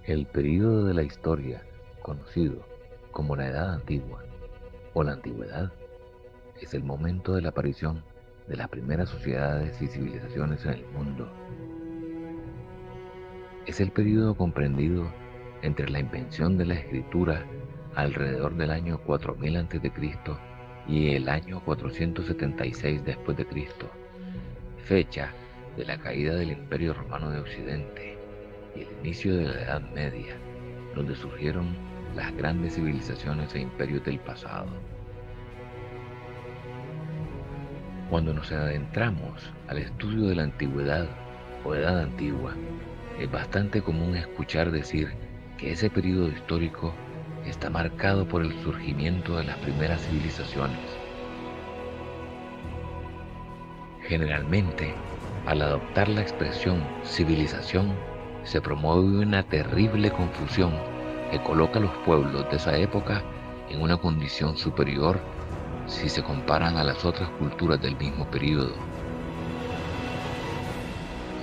El período de la historia, conocido como la Edad Antigua o la Antigüedad, es el momento de la aparición de las primeras sociedades y civilizaciones en el mundo. Es el período comprendido entre la invención de la escritura alrededor del año 4000 a.C. y el año 476 después de Cristo, fecha de la caída del Imperio Romano de Occidente y el inicio de la Edad Media, donde surgieron las grandes civilizaciones e imperios del pasado. Cuando nos adentramos al estudio de la antigüedad o edad antigua, es bastante común escuchar decir que ese periodo histórico está marcado por el surgimiento de las primeras civilizaciones. Generalmente, al adoptar la expresión civilización, se promueve una terrible confusión que coloca a los pueblos de esa época en una condición superior si se comparan a las otras culturas del mismo periodo.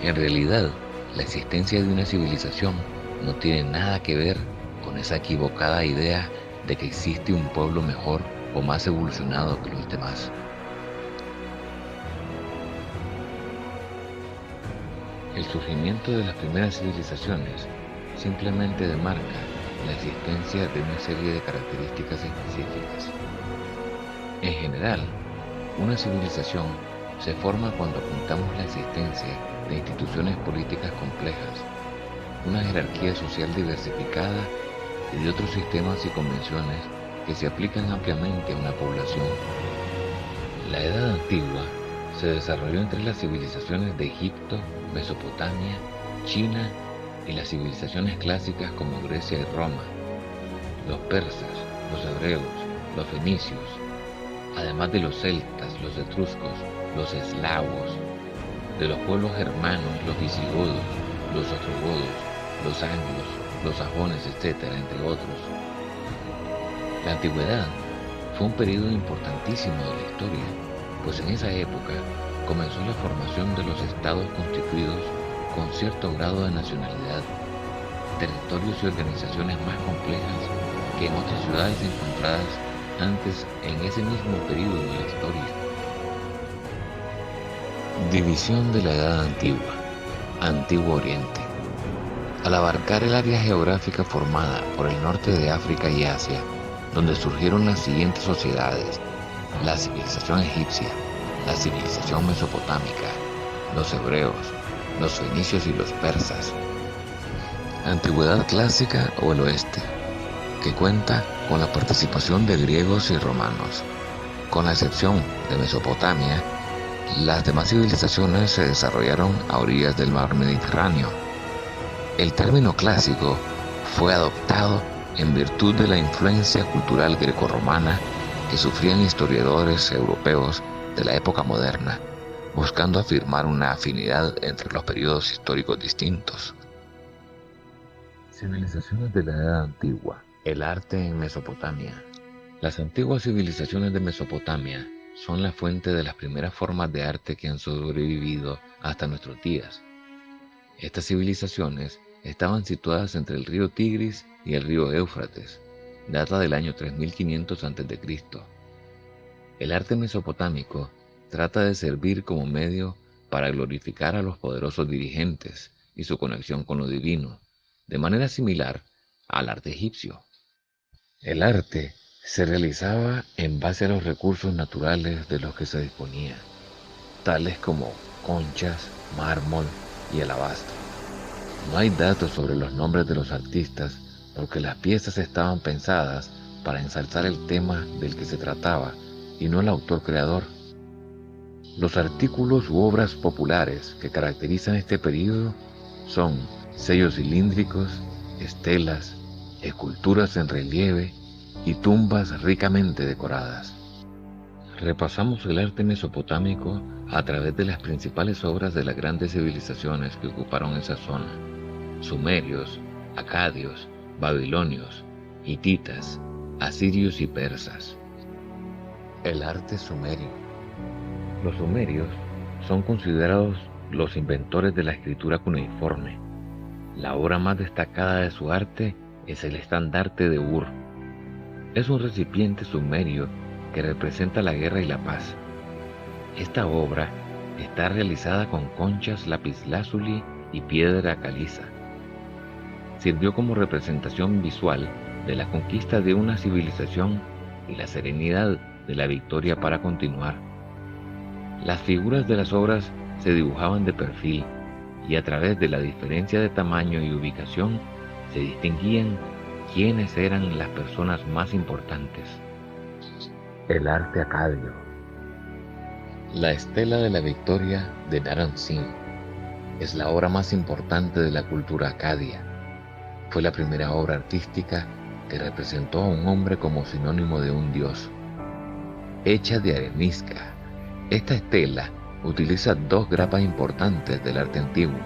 En realidad, la existencia de una civilización no tiene nada que ver con esa equivocada idea de que existe un pueblo mejor o más evolucionado que los demás. El surgimiento de las primeras civilizaciones simplemente demarca la existencia de una serie de características específicas. En general, una civilización se forma cuando apuntamos la existencia de instituciones políticas complejas, una jerarquía social diversificada y de otros sistemas y convenciones que se aplican ampliamente a una población. La Edad Antigua se desarrolló entre las civilizaciones de Egipto, Mesopotamia, China y las civilizaciones clásicas como Grecia y Roma, los persas, los hebreos, los fenicios, además de los celtas, los etruscos, los eslavos, de los pueblos germanos, los visigodos, los ostrogodos, los anglos, los sajones, etc., entre otros. La antigüedad fue un periodo importantísimo de la historia, pues en esa época comenzó la formación de los estados constituidos con cierto grado de nacionalidad, territorios y organizaciones más complejas que en otras ciudades encontradas antes en ese mismo periodo de la historia. División de la Edad Antigua, Antiguo Oriente. Al abarcar el área geográfica formada por el norte de África y Asia, donde surgieron las siguientes sociedades: la civilización egipcia, la civilización mesopotámica, los hebreos, los fenicios y los persas. Antigüedad clásica o el oeste, que cuenta con la participación de griegos y romanos. Con la excepción de Mesopotamia, las demás civilizaciones se desarrollaron a orillas del mar Mediterráneo. El término clásico fue adoptado en virtud de la influencia cultural grecorromana que sufrían historiadores europeos de la época moderna, buscando afirmar una afinidad entre los periodos históricos distintos. Civilizaciones de la Edad Antigua. El arte en Mesopotamia. Las antiguas civilizaciones de Mesopotamia son la fuente de las primeras formas de arte que han sobrevivido hasta nuestros días. Estas civilizaciones estaban situadas entre el río Tigris y el río Éufrates. Data del año 3500 a.C. El arte mesopotámico trata de servir como medio para glorificar a los poderosos dirigentes y su conexión con lo divino, de manera similar al arte egipcio. El arte se realizaba en base a los recursos naturales de los que se disponía, tales como conchas, mármol y alabastro. No hay datos sobre los nombres de los artistas porque las piezas estaban pensadas para ensalzar el tema del que se trataba y no el autor creador. Los artículos u obras populares que caracterizan este período son sellos cilíndricos, estelas, esculturas en relieve y tumbas ricamente decoradas. Repasamos el arte mesopotámico a través de las principales obras de las grandes civilizaciones que ocuparon esa zona: sumerios, acadios, babilonios, hititas, asirios y persas. El arte sumerio. Los sumerios son considerados los inventores de la escritura cuneiforme. La obra más destacada de su arte es el estandarte de Ur. Es un recipiente sumerio que representa la guerra y la paz. Esta obra está realizada con conchas, lapislázuli y piedra caliza. Sirvió como representación visual de la conquista de una civilización y la serenidad de la victoria para continuar. Las figuras de las obras se dibujaban de perfil y a través de la diferencia de tamaño y ubicación se distinguían quiénes eran las personas más importantes. El arte acadio. La estela de la victoria de Naram Sin es la obra más importante de la cultura acadia. Fue la primera obra artística que representó a un hombre como sinónimo de un dios. Hecha de arenisca, esta estela utiliza dos grapas importantes del arte antiguo,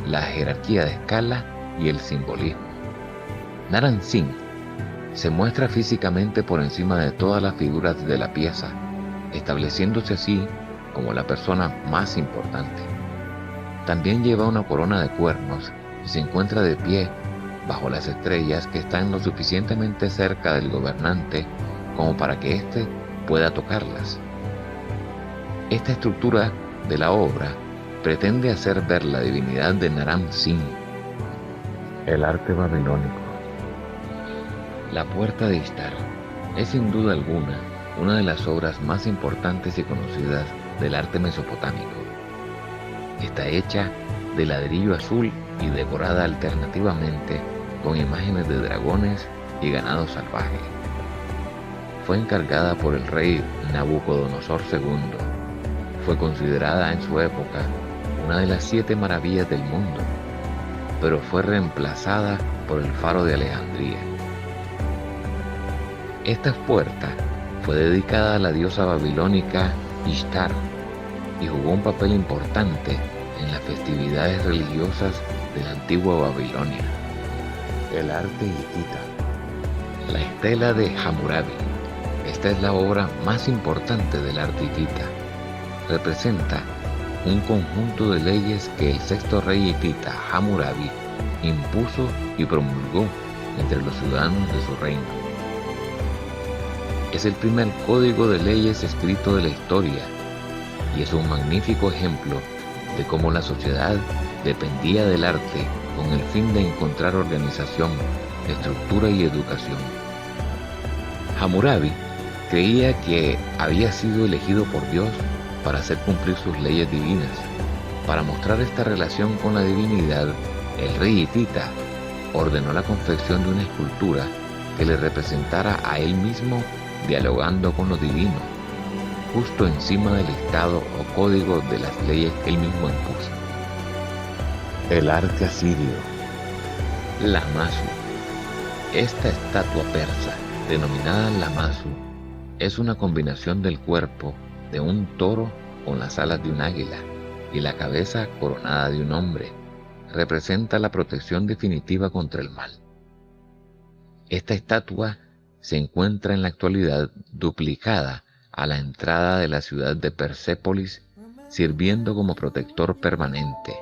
la jerarquía de escala y el simbolismo. Naram Sin se muestra físicamente por encima de todas las figuras de la pieza, estableciéndose así como la persona más importante. También lleva una corona de cuernos y se encuentra de pie bajo las estrellas que están lo suficientemente cerca del gobernante como para que éste pueda tocarlas. Esta estructura de la obra pretende hacer ver la divinidad de Naram Sin. El arte babilónico. La puerta de Ishtar es sin duda alguna una de las obras más importantes y conocidas del arte mesopotámico. Está hecha de ladrillo azul y decorada alternativamente con imágenes de dragones y ganado salvaje. Fue encargada por el rey Nabucodonosor II. Fue considerada en su época una de las 7 maravillas del mundo, pero fue reemplazada por el faro de Alejandría. Esta puerta fue dedicada a la diosa babilónica Ishtar y jugó un papel importante en las festividades religiosas de la antigua Babilonia. El arte hitita. La estela de Hammurabi. Esta es la obra más importante del arte hitita. Representa un conjunto de leyes que el sexto rey hitita, Hammurabi, impuso y promulgó entre los ciudadanos de su reino. Es el primer código de leyes escrito de la historia y es un magnífico ejemplo de cómo la sociedad dependía del arte con el fin de encontrar organización, estructura y educación. Hammurabi creía que había sido elegido por Dios para hacer cumplir sus leyes divinas. Para mostrar esta relación con la divinidad, el rey hitita ordenó la confección de una escultura que le representara a él mismo dialogando con lo divino, justo encima del listado o código de las leyes que él mismo impuso. El arte asirio. Lamassu. Esta estatua persa, denominada Lamassu, es una combinación del cuerpo de un toro con las alas de un águila y la cabeza coronada de un hombre. Representa la protección definitiva contra el mal. Esta estatua se encuentra en la actualidad duplicada a la entrada de la ciudad de Persépolis, sirviendo como protector permanente.